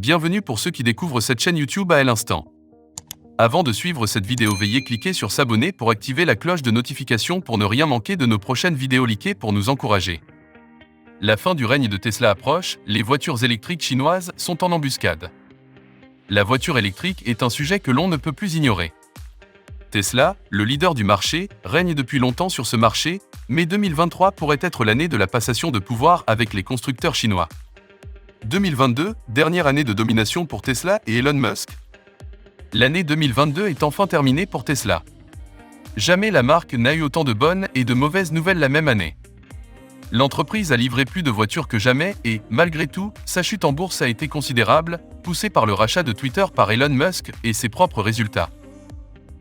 Bienvenue pour ceux qui découvrent cette chaîne YouTube à l'instant. Avant de suivre cette vidéo, veuillez cliquer sur s'abonner pour activer la cloche de notification pour ne rien manquer de nos prochaines vidéos liquées pour nous encourager. La fin du règne de Tesla approche, les voitures électriques chinoises sont en embuscade. La voiture électrique est un sujet que l'on ne peut plus ignorer. Tesla, le leader du marché, règne depuis longtemps sur ce marché, mais 2023 pourrait être l'année de la passation de pouvoir avec les constructeurs chinois. 2022, dernière année de domination pour Tesla et Elon Musk. L'année 2022 est enfin terminée pour Tesla. Jamais la marque n'a eu autant de bonnes et de mauvaises nouvelles la même année. L'entreprise a livré plus de voitures que jamais et, malgré tout, sa chute en bourse a été considérable, poussée par le rachat de Twitter par Elon Musk et ses propres résultats.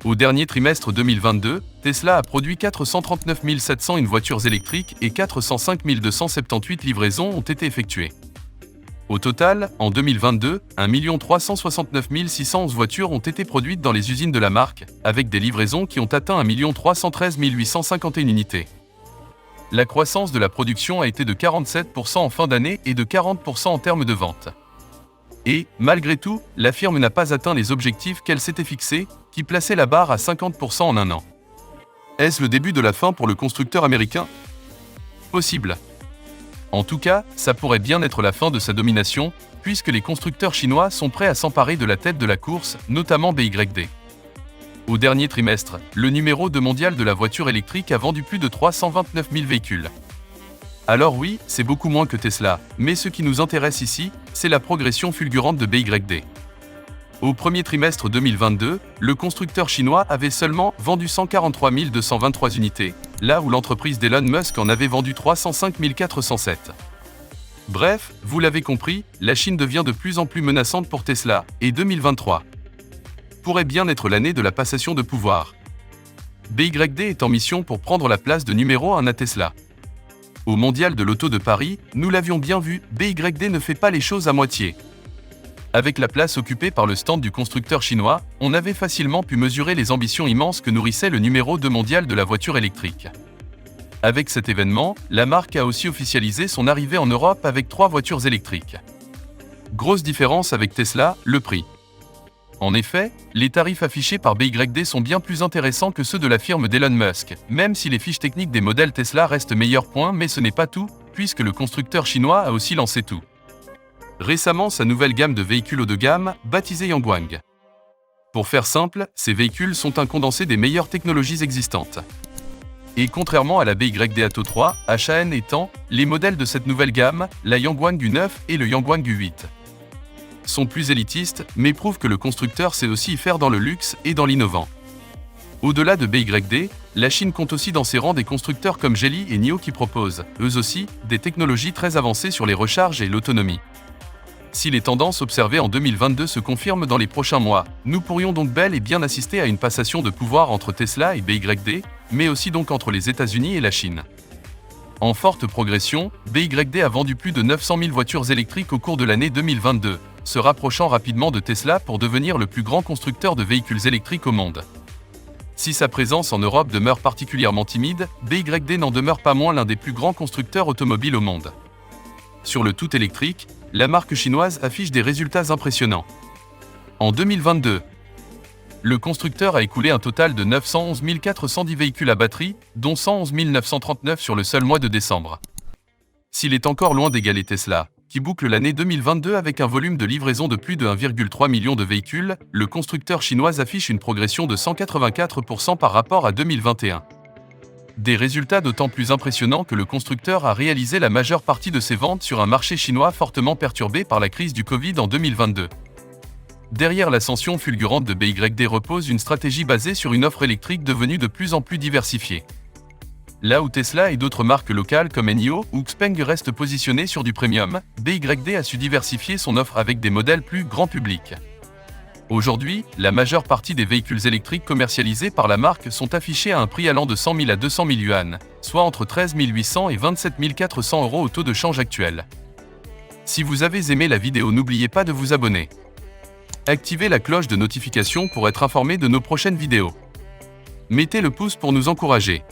Au dernier trimestre 2022, Tesla a produit 439 701 voitures électriques et 405 278 livraisons ont été effectuées. Au total, en 2022, 1 369 611 voitures ont été produites dans les usines de la marque, avec des livraisons qui ont atteint 1 313 851 unités. La croissance de la production a été de 47% en fin d'année et de 40% en termes de vente. Et, malgré tout, la firme n'a pas atteint les objectifs qu'elle s'était fixés, qui plaçaient la barre à 50% en un an. Est-ce le début de la fin pour le constructeur américain ? Possible. En tout cas, ça pourrait bien être la fin de sa domination, puisque les constructeurs chinois sont prêts à s'emparer de la tête de la course, notamment BYD. Au dernier trimestre, le numéro 2 mondial de la voiture électrique a vendu plus de 329 000 véhicules. Alors oui, c'est beaucoup moins que Tesla, mais ce qui nous intéresse ici, c'est la progression fulgurante de BYD. Au premier trimestre 2022, le constructeur chinois avait seulement vendu 143 223 unités, là où l'entreprise d'Elon Musk en avait vendu 305 407. Bref, vous l'avez compris, la Chine devient de plus en plus menaçante pour Tesla, et 2023 pourrait bien être l'année de la passation de pouvoir. BYD est en mission pour prendre la place de numéro 1 à Tesla. Au Mondial de l'Auto de Paris, nous l'avions bien vu, BYD ne fait pas les choses à moitié. Avec la place occupée par le stand du constructeur chinois, on avait facilement pu mesurer les ambitions immenses que nourrissait le numéro 2 mondial de la voiture électrique. Avec cet événement, la marque a aussi officialisé son arrivée en Europe avec 3 voitures électriques. Grosse différence avec Tesla, le prix. En effet, les tarifs affichés par BYD sont bien plus intéressants que ceux de la firme d'Elon Musk, même si les fiches techniques des modèles Tesla restent meilleurs. Mais ce n'est pas tout, puisque le constructeur chinois a aussi lancé tout récemment sa nouvelle gamme de véhicules haut de gamme, baptisée Yangwang. Pour faire simple, ces véhicules sont un condensé des meilleures technologies existantes. Et contrairement à la BYD Atto 3, HAN étant, les modèles de cette nouvelle gamme, la Yangwang U9 et le Yangwang U8, sont plus élitistes, mais prouvent que le constructeur sait aussi y faire dans le luxe et dans l'innovant. Au-delà de BYD, la Chine compte aussi dans ses rangs des constructeurs comme Geely et NIO qui proposent, eux aussi, des technologies très avancées sur les recharges et l'autonomie. Si les tendances observées en 2022 se confirment dans les prochains mois, nous pourrions donc bel et bien assister à une passation de pouvoir entre Tesla et BYD, mais aussi donc entre les États-Unis et la Chine. En forte progression, BYD a vendu plus de 900 000 voitures électriques au cours de l'année 2022, se rapprochant rapidement de Tesla pour devenir le plus grand constructeur de véhicules électriques au monde. Si sa présence en Europe demeure particulièrement timide, BYD n'en demeure pas moins l'un des plus grands constructeurs automobiles au monde. Sur le tout électrique, la marque chinoise affiche des résultats impressionnants. En 2022, le constructeur a écoulé un total de 911 410 véhicules à batterie, dont 111 939 sur le seul mois de décembre. S'il est encore loin d'égaler Tesla, qui boucle l'année 2022 avec un volume de livraison de plus de 1,3 million de véhicules, le constructeur chinois affiche une progression de 184% par rapport à 2021. Des résultats d'autant plus impressionnants que le constructeur a réalisé la majeure partie de ses ventes sur un marché chinois fortement perturbé par la crise du Covid en 2022. Derrière l'ascension fulgurante de BYD repose une stratégie basée sur une offre électrique devenue de plus en plus diversifiée. Là où Tesla et d'autres marques locales comme NIO ou Xpeng restent positionnés sur du premium, BYD a su diversifier son offre avec des modèles plus grand public. Aujourd'hui, la majeure partie des véhicules électriques commercialisés par la marque sont affichés à un prix allant de 100 000 à 200 000 yuan, soit entre 13 800 et 27 400 € au taux de change actuel. Si vous avez aimé la vidéo, n'oubliez pas de vous abonner. Activez la cloche de notification pour être informé de nos prochaines vidéos. Mettez le pouce pour nous encourager.